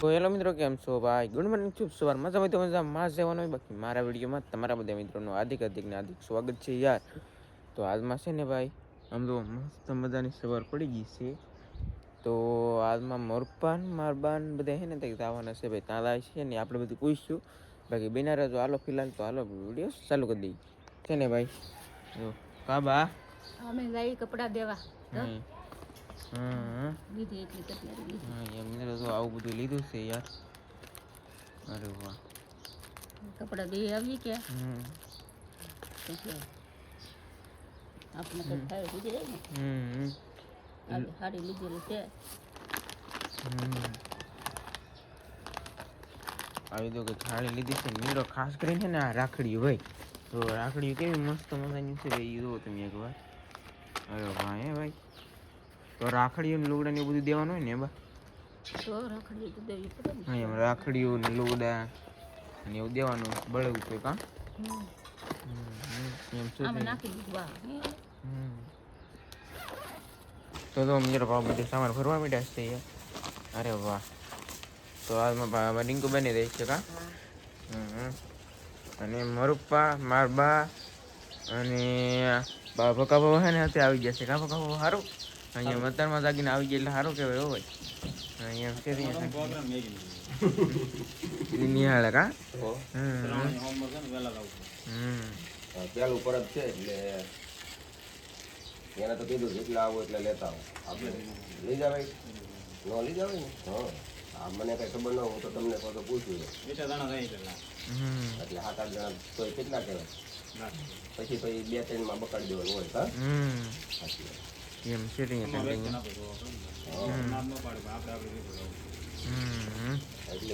તો હેલો મિત્રો, કેમ છો ભાઈ? ગુડ મોર્નિંગ, શુભ સવાર. મજા હોય તો મજા માં જવાનું હોય. બાકી મારા વિડીયોમાં તમારા બધા મિત્રોનું હાર્દિક સ્વાગત છે યાર. તો આજમાં છે ને ભાઈ, આમ તો મસ્ત મજાની સવાર પડી ગઈ છે. તો આજમાં મારબાન બધા છે ને ત્યાં આવવાના છે ભાઈ. ત્યાં લાવે છે ને આપણે બધું પૂછ્યું. બાકી બિના રહેજો, હાલો ફિલહાલ તો હાલો વિડીયો ચાલુ કરી દઈએ છે ને ભાઈ. જો કાબા અમે જઈ કપડા દેવા એમને તો આવું બધું લીધું છે યાર. અરે વાહ, કપડા દે આવી કે આપણે કઈ થાય બીજે ને સાડી લીધેલી છે. આવી તો કે થાળી લીધી છે નીરો, ખાસ કરીને છે ને આ રાખડીઓ ભાઈ. તો રાખડીઓ કેવી મસ્ત મજાની છે ભાઈ, જુઓ તમે એકવાર. અરે વાહ હે ભાઈ. તો રાખડીઓ ને લુગડા ને બધું દેવાનું હોય ને બા? તો રાખડીઓ તો દેવી પડે ને. હા, એમ રાખડીઓ ને લુગડા અને એવું દેવાનું બળવું છે કાં? એમ શું નાખી દીધું વાહ. તો મિત્રો બધે સામાન ભરવા માંડ્યા છે યાર. અરે વાહ. તો હાલમાં ડીંકુ બની રહી છે કાં? અને મરુપ્પા મારબા અને ભકા બાબા છે ને અત્યારે આવી જશે. કાં ભકા બાબા સારું? અહીંયા મતદારમાં જાગીને આવી જાય એટલે સારું કહેવાય હોય. અહીંયા છે નિહાળે કાં? પેલું પરત છે એટલે એને તો કીધું જેટલા આવો એટલે લેતા આવો. આપણે લઈ જવાય ન લઈ જવાય ને. હા, મને કઈ ખબર ન હું તો તમને તો પૂછ્યું એટલે 7-8 જણા તો કેટલા કહેવાય, પછી 2-3 માં બકાડી દેવાનું હોય. હા એમ છે એટલે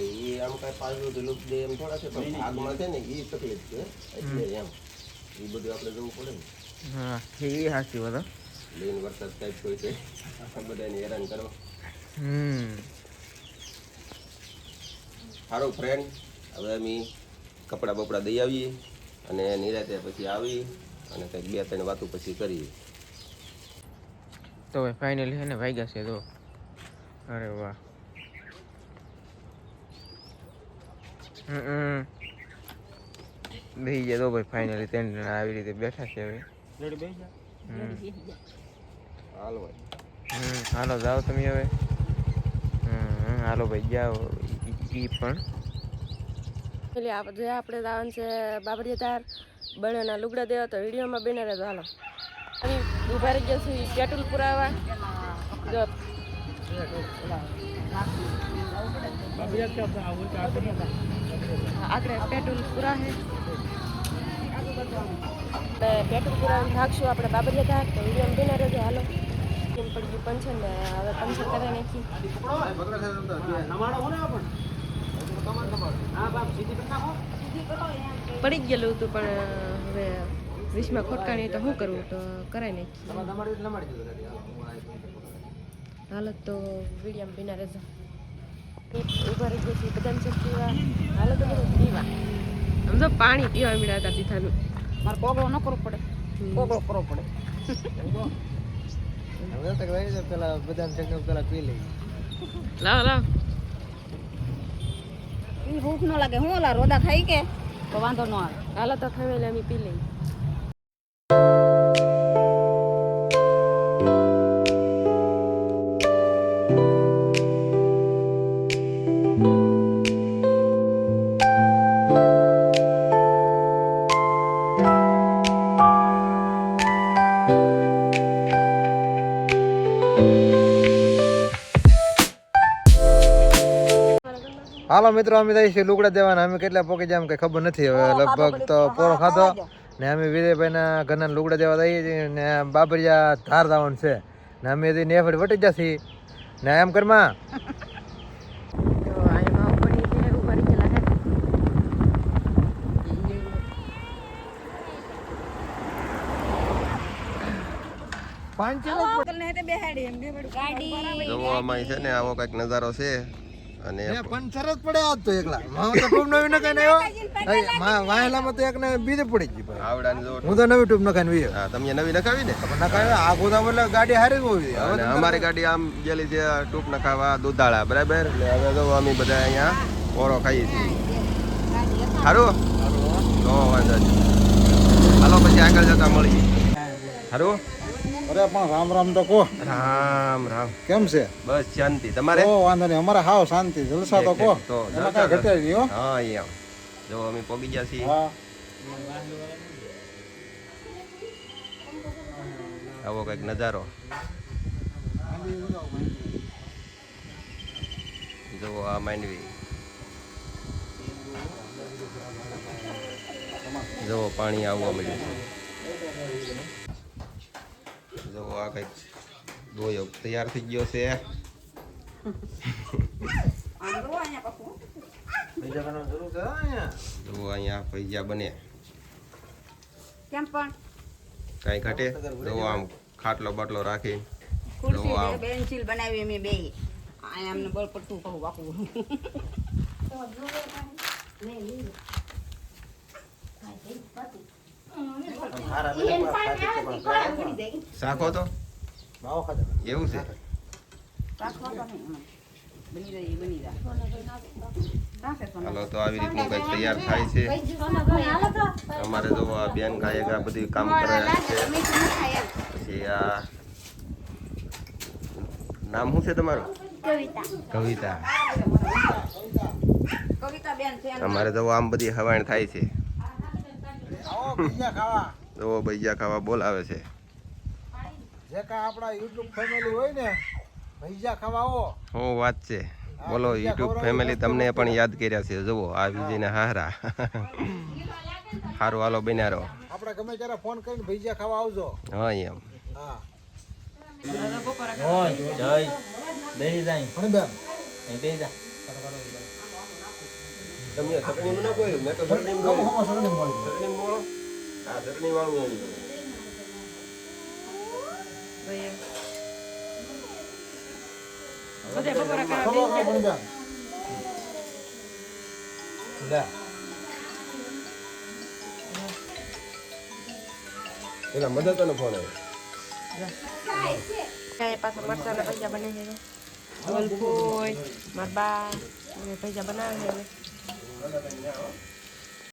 એ આમ કઈ પાછું લુક દે એમ થોડા છે, પણ ભાગમાં છે ને એ તકલીફ છે એટલે એમ એ બધું આપણે જોવું પડે ને. હા, એ સાચી વાત. લેન વરસાદ ટાઈપ કોઈ છે બધાને હેરાન કરો. સારું ફ્રેન્ડ, હવે અમે કપડાં બપડા દઈ આવીએ અને નિરાતે પછી આવી અને કંઈક 2-3 વાતો પછી કરીએ. તો ભાઈ ફાઇનલી છે ને વાગ્યા છે તો. અરે વાહ. બેસી ગયા તો ભાઈ ફાઇનલી 3 જણા આવી રીતે બેઠા છે હવે. હાલ ભાઈ, હાલો જાઓ તમે હવે. હાલો ભાઈ જાઓ ઈ પણ. એટલે આપણે જવાનું છે બાબરિયા તાર બનેના લુગડા દેવા. તો વિડીયોમાં બને રહેજો હાલો. ઉભા રહી ગયા છે પેટ્રોલ પુરાવા. જો આગળ પેટ્રોલ પુરા છે. પેટ્રોલ પુરાવાનું ભાગશું આપણે બાબરિયા તાર. તો વિડીયોમાં બને રહેજો હાલો. કેમ પડી ગયું પંચર ને હવે પંચર કરી નાખી. પડી ગયેલું હતું પણ હવે 20માં ખોટકાણી તો શું કરવું, તો કરાય નાખી. હાલત તો વિડીયોમાં બિના રહેજો. ઉભા રહી ગઈ છે બદામ શેક પીવા. હાલત તો બધું પીવા. આમ તો પાણી પીવા મળ્યા હતા તીથાનું. મારે કોગળો ન કરવો પડે, કોગળો કરવો પડે. પેલા બદામ શેક પેલા પી લઈ. લાવ ભૂખ ન લાગે, હું ઓલા રોદા ખાઈ કે તો વાંધો ન આવે. હાલો તો ખાવેલા અમે પી લઈ. હાલો મિત્રો, અમે જઈએ છીએ લુગડા દેવાના. અમે કેટલા પોકી જાય કઈ ખબર નથી. હવે લગભગ તો પોરો ખાધો ને અમે વિજયભાઈના ઘરના લુગડા દેવા જઈએ છીએ ને બાબરિયા ધાર જવાનું છે ને અમે નેફડ વટી જશે ને એમ કરમાં. જોવામાં છે ને આવો કંઈક નજારો છે. અને પણ સરસ પડે આજ તો એકલા હું તો ટૂબ નવી નખાઈને આવ્યો વાહેલામાં તો એકને બીજે પડી ગઈ ભાઈ. આવડાની જો હું તો નવી ટૂબ નખાઈને આવ્યો. હા તમે નવી નખાવી ને નખાવી આ ગોદામ એટલે ગાડી હારી જ હોવી જોઈએ. અને અમારી ગાડી આમ ગયેલી છે ટૂંક નખાવા દુધાળા બરાબર એટલે હવે તો અમે બધા અહીંયા પોરો ખાઈએ છીએ સારું તો વાંધો નહીં હાલો પછી આગળ જતા મળીએ સારું અરે પણ રામ રામ તો કહો. રામ રામ કેમ છે? બસ શાંતિ તમારે ઓ વાંધો નહીં અમારે હાવ શાંતિ જલસા તો કહો. તો એમાં કાંઈ ઘટે નહીં હો. હા અહીંયા જો અમે પહોંચી ગયા છીએ હા આવો કંઈક નજારો જુઓ આ માંડવી જુઓ પાણી આવવા મળ્યું છે જુઓ આ કંઈક દોયો તૈયાર થઈ ગયો છે જુઓ અહીંયા ભજીયા બને કેમ પણ કાંઈ ઘટે જુઓ આમ ખાટલો બાટલો રાખી ખુરશી છે બેન્ચીલ બનાવી અમે બે આ અમને બળ પડતું કહું બાપુ શાખો તો માવો ખાધો. એવું છે બની જાય હાલો તો આવી રીતનું કંઈક તૈયાર થાય છે અમારે જો આ બેન ગાયક આ બધું કામ કરે છે પછી આ નામ શું છે તમારું કવિતા કવિતા બેન છે અમારે જો આમ બધી હવાણ થાય છે આવો ભજીયા ખાવા. જો ભજીયા ખાવા બોલાવે છે જે કાંઈ આપણા યુટ્યુબ ફેમિલી હોય ને ભજીયા ખાવા આવો. શું વાત છે બોલો યુટ્યુબ ફેમિલી તમને પણ યાદ કર્યા છે જુઓ આ વિજયને હારા સારું હાલો બન્યા રહો આપણે ગમે ત્યારે ફોન કરીને ભજીયા ખાવા આવજો. હા એમ હા તમે ચટણી ન કોઈ મેં તો ચટણી મોળો આ ચટણી વાળું પેલા મદદ નો ફોન આવ્યો પાછા મરચાના પૈસા બને છે વલફોય મારા બા અને પૈસા બનાવે છે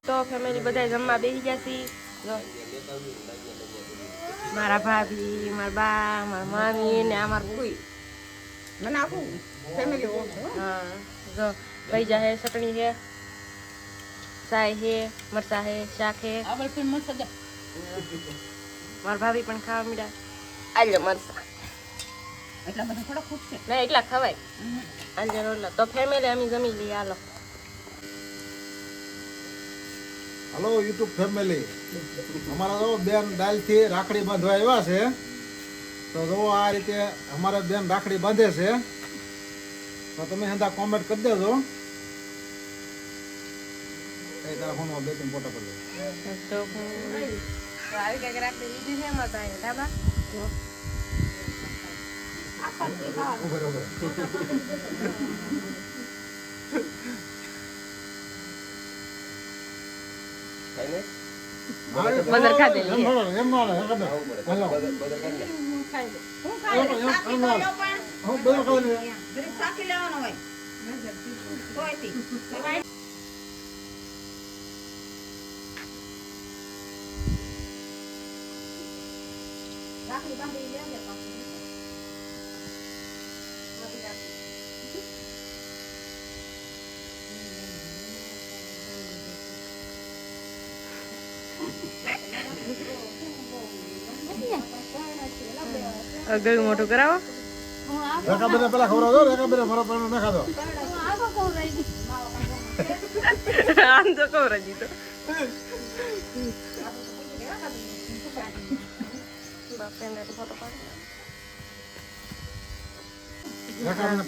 તો ફેમિલી બધા જમવા બેસી ગયા છીએ જો મારા ભાભી મારા બા મારા મામી ને અમાર કોઈ મને આપું ફેમિલી હા જો પૈસા હે ચટણી છે સાય હે મરચા હે શાક હે મારા ભાભી પણ ખાવા મીડા આલ્યો મરચા એટલા બધા થોડા ખુશ છે ના એટલા ખવાય આલ્યો રોટલા તો ફેમિલી અમે જમી લઈએ હાલો હલો યુટ્યુબ ફેમિલી અમારા જો બેન દાલથી રાખડી બાંધવા આવ્યા છે તો જો આ રીતે અમારા બેન રાખડી બાંધે છે તો તમે હંધા કોમેન્ટ કરી દેજો કઈ તારા ફોનમાં બે ત્રણ ફોટા પડી તો આવી કઈક રાખડી લીધી છે એમાં ભાઈ ધાબા બરોબર બદર ખાધેલી એમ ના લે હું ખાઈ સાકી લેવાનો હોય તોયથી રાખડી બાંધી લેજે ગળું મોટું કરાવો રેખા બેને પેલા ખવડાવજો રેખા બેને મારા પણ ના ખાધો આમ તો કહું રજી તો બાપે ને ફોટો પાડી રેખા બેને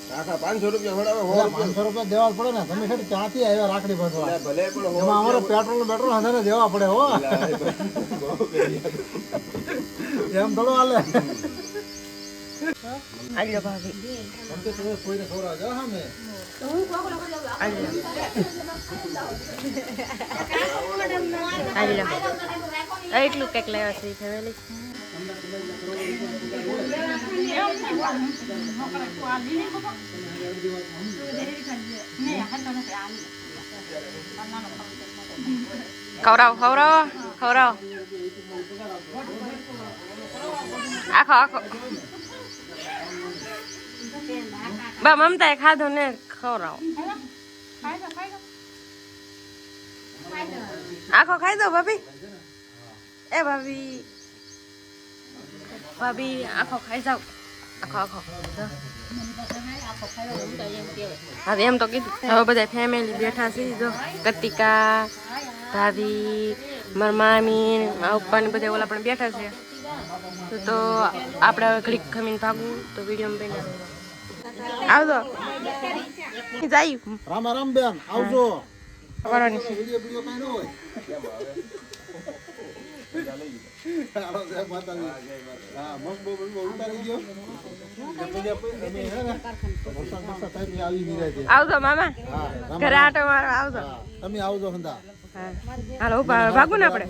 કાકા 500 રૂપિયા ઓલા 500 રૂપિયા દેવા પડે ને તમે છે ક્યાંથી આવ્યા રાખડી બાંધવા ભલે પણ એમાં અમારે પેટ્રોલ હંધાને દેવા પડે હો એમ થોડું હાલે આલ્યો ભાભી કોઈને ખવડાવજો સામે આલ્યો એટલું કેક લાવ્યા છે ફેમિલી ખવડાવો આખો બા મમતાએ ખાધો ને ખવડાવો આખો ખાઈ દો ભાભી એ ભાભી આખો ખાઈ જાવ આખો હવે એમ તો કીધું હવે બધા ફેમિલી બેઠા છે જો કતિકા ભાભી મારા મામી મારા પપ્પા ને બધા ઓલા પણ બેઠા છે તો આપણે હવે ઘડીક ખમીને ભાગવું તો વિડીયોમાં બન્યા આવજો જાય રામ બેન આવજો કરવાની છે વિડિયો કઈ ન હોય હાલો જય માતાજી હા મસ્ત બહુ ઉતારી ગયો તમે હે ને વરસાદ થાય આવી નિરાતે આવજો મામા હા ઘરે આટો મારો આવજો તમે આવજો હંદા હા હાલો ભાગું ને આપણે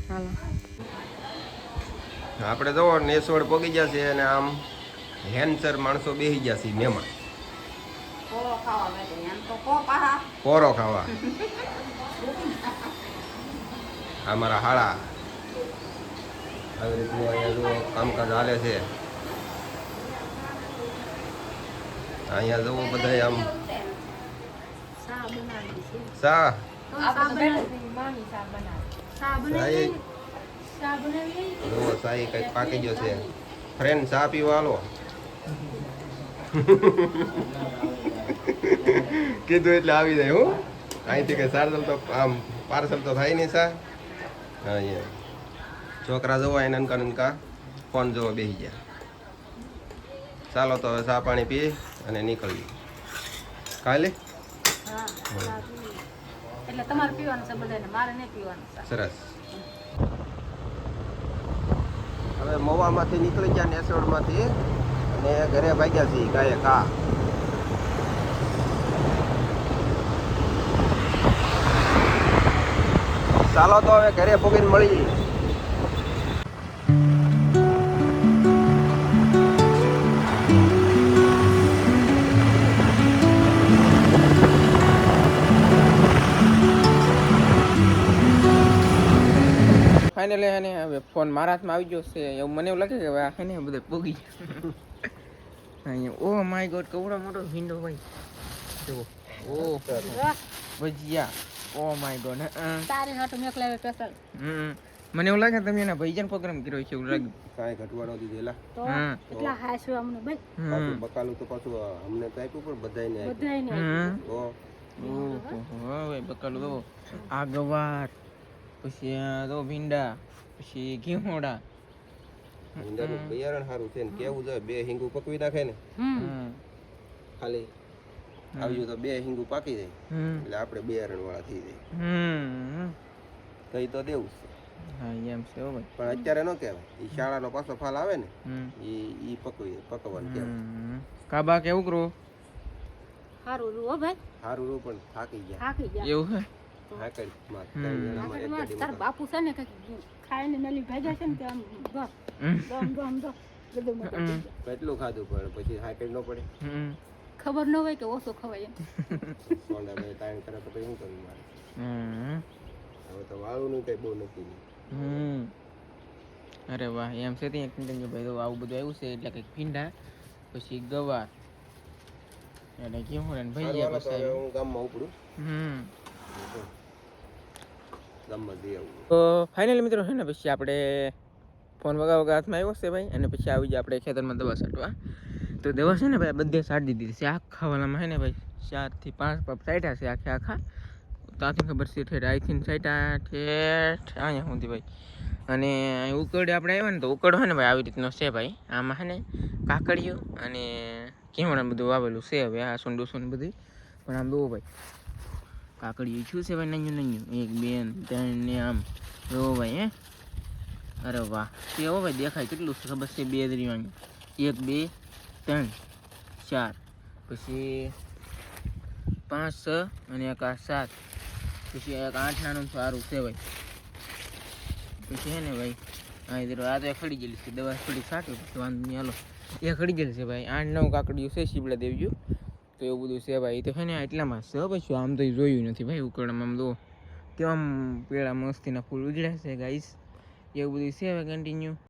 હાલો આપણે તો નેસવડ પોગી ગયા છે અને આમ હેન્સર માણસો બેસી ગયા છે મહેમાન પોરો ખાવા અમારા હાળા આવી રીતનું અહીંયા જો કામકાજ હાલે છે અહીંયા જવો બધા આમ સા સાઈ કઈક પાકી ગયો છે ફ્રેન્ડ ચા પીવા હાલો કીધું એટલે આવી જાય હું અહીંથી કઈ સારસલ તો આમ પાર્સલ તો થાય નહીં સા હા અહીંયા છોકરા જોવા એને નનકા નનકા ફોન જોવા બેસી ગયા ચાલો તો હવે ચા પાણી પી અને નીકળીએ કાલે એટલે તમારે પીવાનું છે બધાને મારે નહીં પીવાનું સરસ હવે મવામાંથી નીકળી ગયા નેસોડમાંથી અને ઘરે ભાગ્યા છીએ ગાયે કા ચાલો તો હવે ઘરે પોગીને મળીએ ફાઇનલી એને હવે ફોન મારા હાથમાં આવી ગયો છે એવું મને એવું લાગે કે હવે આ ને બધે પોગી અહીંયા ઓ માય ગોડ કેવડો મોટો વિન્ડો ભાઈ જો ઓ ભજીયા ઓ માય ગોડ તારે હાટો મેકલાવે સ્પેશિયલ મને એવું લાગે તમે એના ભાઈજાન પ્રોગ્રામ કર્યો છે એવું લાગ્યું કાંઈ ઘટવાનો દીધેલા તો એટલા હાસ્યો અમને ભાઈ પાછું બકાલું તો પાછું અમને તો આપ્યું પણ બધાને બધાયને હવે બકાલું તો આ ગવાર પછી આ તો ભીંડા પછી ઘીહોડા ઈંડાનું બિયારણ સારું છે ને કેવું જોઈએ બે હિંગુ પકવી નાખે ને ખાલી આવ્યું તો બે હિંગુ પાકી જાય એટલે આપણે બિયારણ વાળા થઈ જાય કઈ તો દેવું છે હા એમ છે હો ભાઈ પણ અત્યારે ન કહેવાય એ શાળાનો પાછો ફાલ આવે ને એ પકવવાનું કહેવાય કાબા કેવું કરો હારું રૂ હો ભાઈ સારું રૂ પણ થાકી ગયા થાકી ગયા એવું હે તાર બાપુ છે ને કઈ ખાઈને મેલી ભેગા છે ને તે આમ કેટલું ખાધું પણ પછી હાકડ ન પડે ખબર ન હોય કે ઓછો ખવાય સોંડા ભાઈ તાણ કરે તો પછી શું કરવું મારે હવે તો વાળું નું કઈ બહુ નથી અરે વાહ એમ છે ત્યાં ભાઈ તો આવું બધું આવ્યું છે એટલે કંઈક ભીંડા પછી ગવાર એટલે કેવું ને ભજીયા પછી હું ગામમાં ઉપડું ગામમાં જઈ આવું તો ફાઇનલી મિત્રો છે ને પછી આપણે ફોન વગા હાથમાં આવ્યો છે ભાઈ અને પછી આવી જાય આપણે ખેતરમાં દવા છાંટવા તો દવા છે ને ભાઈ બધે છાંટી દીધી છે આખા વાલામાં છે ને ભાઈ 4 થી 5 પપ છાંટ્યા છે આખા ત્યાંથી ખબર છે ઠેઠ આઈથી છાંટ્યા ઠેઠ અહીંયા સુધી ભાઈ અને ઉકળ આપણે આવ્યા ને તો ઉકળ હોય ને ભાઈ આવી રીતનો છે ભાઈ આમાં છે ને કાકડીઓ અને કેવડા બધું વાવેલું છે હવે આ ડોસું ને બધી પણ આમ દો ભાઈ કાકડીઓ શું છે ભાઈ નંજું 1 2 3 ને આમ જો ભાઈ હે અરે વાહ કેવો ભાઈ દેખાય કેટલું ખબર છે 2 દરી વાંગી 1 2 3 4 પછી 5 6 અને એક આ 7 પછી એક 8 નાનું સારું છે ભાઈ. પછી હે ને ભાઈ હા ઇધર આ તો ખડી ગયેલી છે દવા થોડી છાંટો પછી વાંધો નહીં હાલો. એ ખડી ગયેલી છે ભાઈ 8 9 કાકડીઓ છે શીબડા દેવજો તો એવું બધું છે ભાઈ. તો હે ને એટલામાં છે પછી આમ તો જોયું નથી ભાઈ ઉકળામાં આમ તો કેવા પેલા મસ્તીના ફૂલ ઉજળ્યા છે ગાઈસ એવું બધું છે હવે કન્ટિન્યુ.